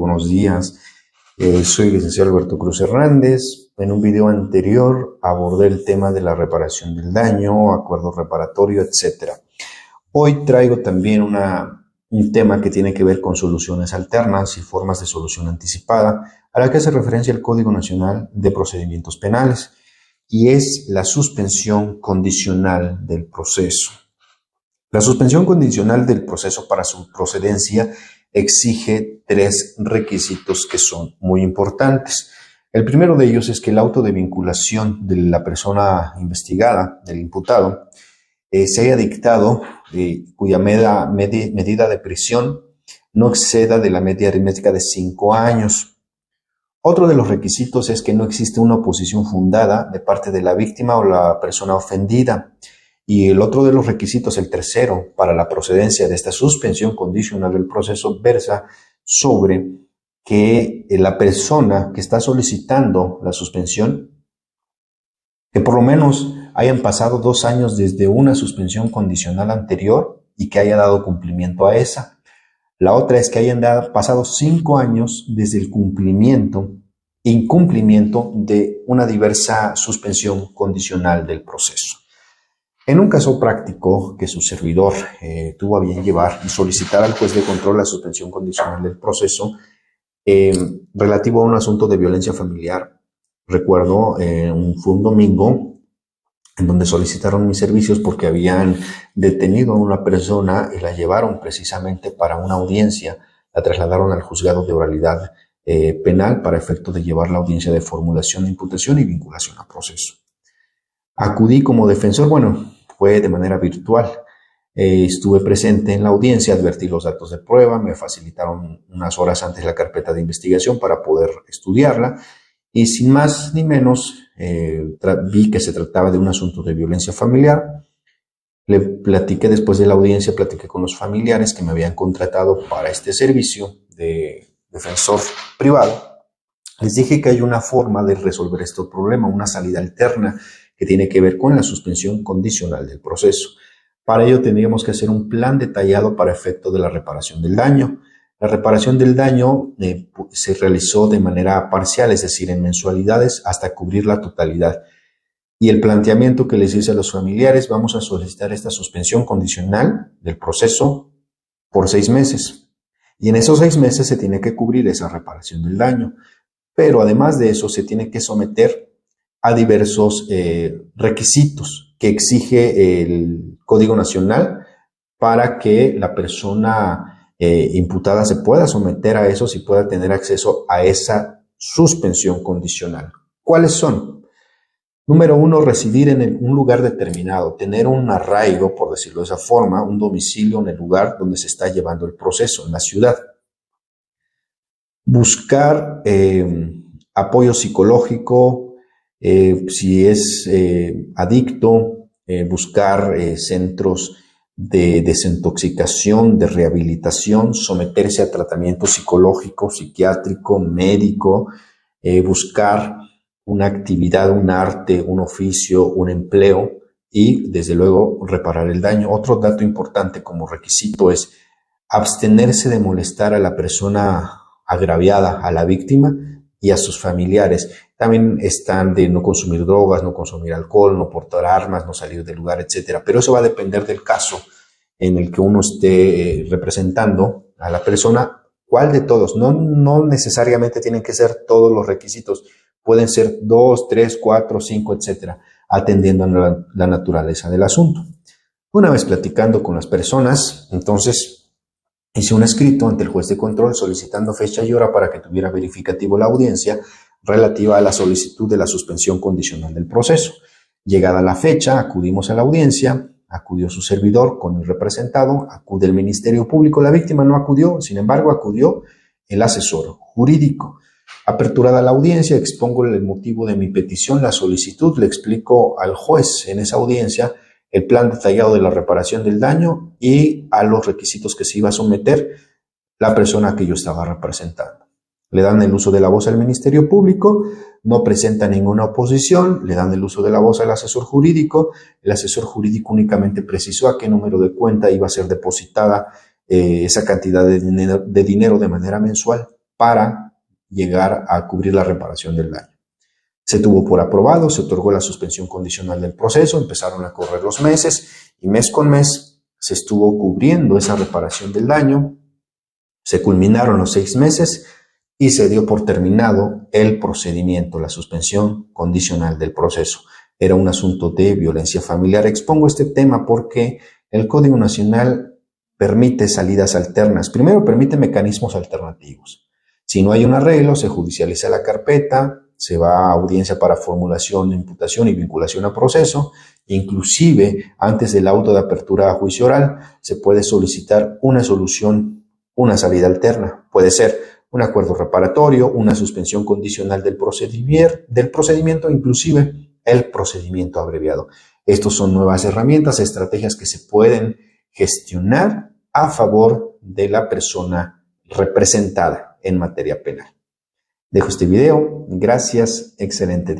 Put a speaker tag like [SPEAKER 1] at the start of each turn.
[SPEAKER 1] buenos días. Soy el licenciado Alberto Cruz Hernández. En un video anterior abordé el tema de la reparación del daño, acuerdo reparatorio, etc. Hoy traigo también un tema que tiene que ver con soluciones alternas y formas de solución anticipada, a la que hace referencia el Código Nacional de Procedimientos Penales, y es la suspensión condicional del proceso. La suspensión condicional del proceso para su procedencia exige 3 requisitos que son muy importantes. El primero de ellos es que el auto de vinculación de la persona investigada, del imputado, se haya dictado, cuya medida de prisión no exceda de la media aritmética de 5 años. Otro de los requisitos es que no existe una oposición fundada de parte de la víctima o la persona ofendida. Y el otro de los requisitos, el tercero, para la procedencia de esta suspensión condicional del proceso, versa sobre que la persona que está solicitando la suspensión, que por lo menos hayan pasado 2 años desde una suspensión condicional anterior y que haya dado cumplimiento a esa. La otra es que hayan pasado 5 años desde el incumplimiento de una diversa suspensión condicional del proceso. En un caso práctico que su servidor tuvo a bien llevar y solicitar al juez de control la suspensión condicional del proceso relativo a un asunto de violencia familiar, recuerdo, fue un domingo en donde solicitaron mis servicios porque habían detenido a una persona y la llevaron precisamente para una audiencia, la trasladaron al juzgado de oralidad penal para efecto de llevar la audiencia de formulación de imputación y vinculación a proceso. Acudí como defensor, fue de manera virtual. Estuve presente en la audiencia, advertí los datos de prueba, me facilitaron unas horas antes la carpeta de investigación para poder estudiarla y sin más ni menos vi que se trataba de un asunto de violencia familiar. Le platiqué después de la audiencia, platiqué con los familiares que me habían contratado para este servicio de defensor privado. Les dije que hay una forma de resolver este problema, una salida alterna que tiene que ver con la suspensión condicional del proceso. Para ello tendríamos que hacer un plan detallado para efecto de la reparación del daño. La reparación del daño se realizó de manera parcial, es decir, en mensualidades hasta cubrir la totalidad. Y el planteamiento que les hice a los familiares, vamos a solicitar esta suspensión condicional del proceso por 6 meses. Y en esos 6 meses se tiene que cubrir esa reparación del daño. Pero además de eso se tiene que someter a diversos requisitos que exige el Código Nacional para que la persona imputada se pueda someter a esos y pueda tener acceso a esa suspensión condicional. ¿Cuáles son? Número 1, residir en un lugar determinado, tener un arraigo, por decirlo de esa forma, un domicilio en el lugar donde se está llevando el proceso, en la ciudad. Buscar apoyo psicológico, si es adicto, buscar centros de desintoxicación, de rehabilitación, someterse a tratamiento psicológico, psiquiátrico, médico, buscar una actividad, un arte, un oficio, un empleo y, desde luego, reparar el daño. Otro dato importante como requisito es abstenerse de molestar a la persona agraviada, a la víctima y a sus familiares. También están de no consumir drogas, no consumir alcohol, no portar armas, no salir del lugar, etc. Pero eso va a depender del caso en el que uno esté representando a la persona. ¿Cuál de todos? No necesariamente tienen que ser todos los requisitos. Pueden ser 2, 3, 4, 5, etc., atendiendo a la naturaleza del asunto. Una vez platicando con las personas, entonces hice un escrito ante el juez de control solicitando fecha y hora para que tuviera verificativo la audiencia relativa a la solicitud de la suspensión condicional del proceso. Llegada la fecha, acudimos a la audiencia, acudió su servidor con mi representado, acude el Ministerio Público, la víctima no acudió, sin embargo acudió el asesor jurídico. Aperturada la audiencia, expongo el motivo de mi petición, la solicitud, le explico al juez en esa audiencia el plan detallado de la reparación del daño y a los requisitos que se iba a someter la persona que yo estaba representando. Le dan el uso de la voz al Ministerio Público, no presenta ninguna oposición, le dan el uso de la voz al asesor jurídico. El asesor jurídico únicamente precisó a qué número de cuenta iba a ser depositada esa cantidad de dinero de manera mensual para llegar a cubrir la reparación del daño. Se tuvo por aprobado, se otorgó la suspensión condicional del proceso, empezaron a correr los meses y mes con mes se estuvo cubriendo esa reparación del daño, se culminaron los 6 meses y se dio por terminado el procedimiento, la suspensión condicional del proceso. Era un asunto de violencia familiar. Expongo este tema porque el Código Nacional permite salidas alternas. Primero, permite mecanismos alternativos. Si no hay un arreglo, se judicializa la carpeta, se va a audiencia para formulación de imputación y vinculación a proceso. Inclusive, antes del auto de apertura a juicio oral, se puede solicitar una solución, una salida alterna. Puede ser un acuerdo reparatorio, una suspensión condicional del procedimiento, inclusive el procedimiento abreviado. Estos son nuevas herramientas, estrategias que se pueden gestionar a favor de la persona representada en materia penal. Dejo este video. Gracias. Excelente día.